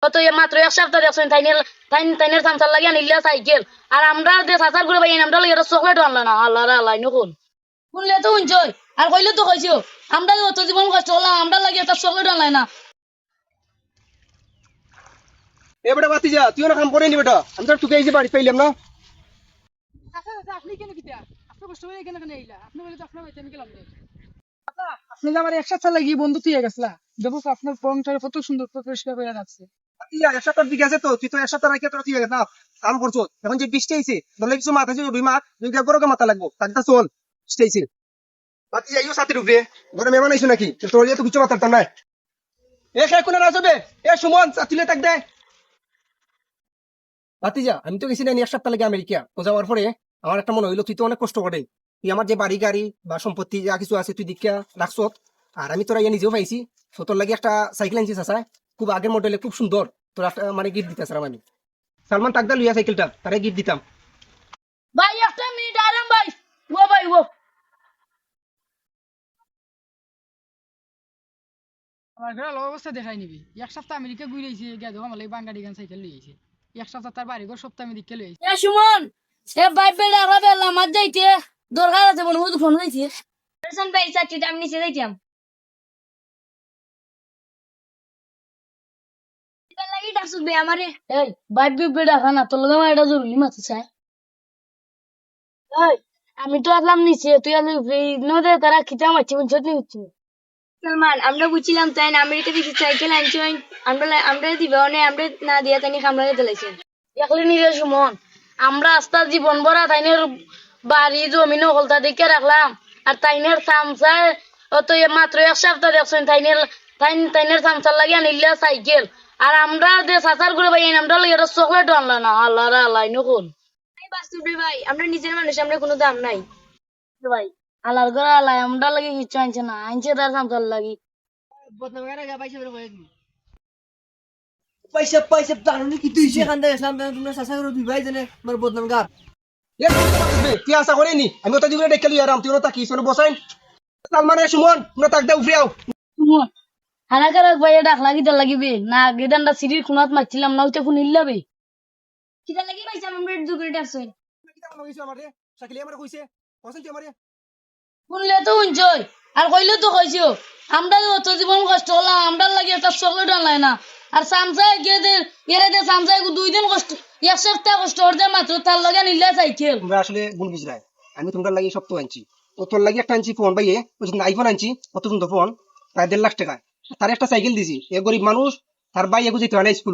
কত মাত্র এক সপ্তাহ দেখছেন তাইনের সামসার লাগে আনিলা সাইকেল আর আমরা যে সাসার করে ভাই আমরা লাগে চকলেট আনলা না আল্লাহ আল্লাহ নকুন শুনলে তো শুনছই আর কইলে তো কইছো আমরা অত জীবন কষ্ট হলাম আমরা লাগে একটা চকলেট আনলাই না এ বেটা বাতি যা তুই না কাম করে নি বেটা আমি তো টুকে এসে বাড়ি পাইলাম না। আপনি কেন কিতা আপনি কষ্ট করে কেন কেন আইলা আপনি বলে তো আপনার হইতে আমি গেলাম আপনি যে আমার একসাথে লাগিয়ে বন্ধু তুই গেছলা দেখো তো আপনার ফর্মটা কত সুন্দর পরিষ্কার করে রাখছে বাতি যা এক সপ্তাহ দিকে আছে তো তুই তো এক সপ্তাহ রাখি তোর ঠিক আছে না কাম করছো এখন যে বৃষ্টি আইছে বলে কিছু মাথা ছিল 2 মাস দুই বড় মাথা লাগবো তাকে চল বৃষ্টি আইছে বাতি যাইও সাথে উপরে ঘরে মেহমান আইছো নাকি তোর তো কিছু মাথার নাই এ খেয়ে কোনে রাজবে এ সুমন চাতিলে তাক দে ভাতিজা আমি তো গেছি না এক সপ্তাহ লাগে আমেরিকা তো যাওয়ার পরে আমার একটা মনে হইলো তুই তো অনেক কষ্ট করে তুই আমার যে বাড়ি গাড়ি বা সম্পত্তি যা কিছু আছে তুই দীক্ষা রাখছ আর আমি তোরা ইয়ে নিজেও পাইছি তো তোর লাগে একটা সাইকেল আনছিস আসা খুব আগের মডেলে খুব সুন্দর তোর একটা মানে গিফট দিতে আসলাম আমি সালমান তাকদা লইয়া সাইকেলটা তারে গিফট দিতাম ভাই একটা মিনিট আরাম ভাই ও ভাই ও আমার ঘরে অবস্থা দেখাই নিবি এক সপ্তাহ আমেরিকা ঘুরে আইছি গিয়া দেখো আমার বাঙ্গাড়ি গান সাইকেল লিয়ে আইছে এক সপ্তাহ তার বাড়ি ঘর সপ্তাহ আমি দেখে লই আইছি এ সুমন সে ভাই বেড়া হবে আমার যাইতে দরকার আছে বলে হুদু ফোন যাইতে রেশন ভাই চাচিটা আমি নিচে যাইতাম লাগি ডাকছুক বে আমারে এই ভাই বেড়া খানা তোর লগে আমার এটা জরুরি মাছ চাই এই আমি তো আসলাম নিচে তুই আসলি নদে তারা খিচা মারছি বুঝছত নি হচ্ছে সালমান আমরা বুঝছিলাম তাই না আমেরিকা থেকে সাইকেল আনছি আমরা দিবে অনেক আমরা না দিয়া তাই কামড়াতে দিলাইছেন দেখলি নিজের সুমন আমরা আস্তা জীবন ভরা তাইনের বাড়ি জমি নকলতা দেখে রাখলাম আর তাইনের সামসায় অত মাত্র এক সপ্তাহ দেখছেন তাইনের সামসার লাগে আনিলা সাইকেল আর আমরা যে সাসার করে ভাই আমরা লাগে চকলেট আনলা না আল্লাহ আল্লাহ নকুন বাস্তব রে ভাই আমরা নিজের মানুষ আমরা কোনো দাম নাই ভাই আল্লাহর ঘরে আল্লাহ আমরা লাগে কিছু আনছে না আনছে তার সামসার লাগি পয়সা পয়সা জানো কি তুই সেখান থেকে আসলাম তোমরা চাষা করে দুই ভাই জানে আমার বদনাম গার এ তুই আশা করিনি আমি ওটা দিগুলো ডেকে লিয়ে আরাম তুই ওটা কি শোনো বসাইন সালমান সুমন তোমরা তাকদা উফরে আও সুমন হানাকার ভাই ডাক লাগি তার লাগিবে না গেদানটা সিঁড়ির খুনাত মারছিলাম না ওইটা শুনিল যাবে কিটা লাগি ভাই আমরা দুপুরে ডাকছই শাকিলে আমার কইছে পছন্দ তুই আমারে শুনলে তো শুনছই আর কইলে তো কইছো আমরা অত জীবন কষ্ট হলাম আমরা লাগে একটা চকলেট আনলাই না আর সামসাই গিয়ে দে সামসাই 2 দিন কষ্ট এক সপ্তাহ কষ্ট করতে মাত্র তার লগে নিলে সাইকেল তোমরা আসলে গুণ বুঝরাই আমি তোমরা লাগি সব তো আনছি ও তোর লাগি একটা আনছি ফোন ভাইয়ে আইফোন আনছি কত সুন্দর ফোন প্রায় 1.5 লাখ টাকা তার একটা সাইকেল দিছি এ গরিব মানুষ তার ভাই এগু যেতে হয় না স্কুল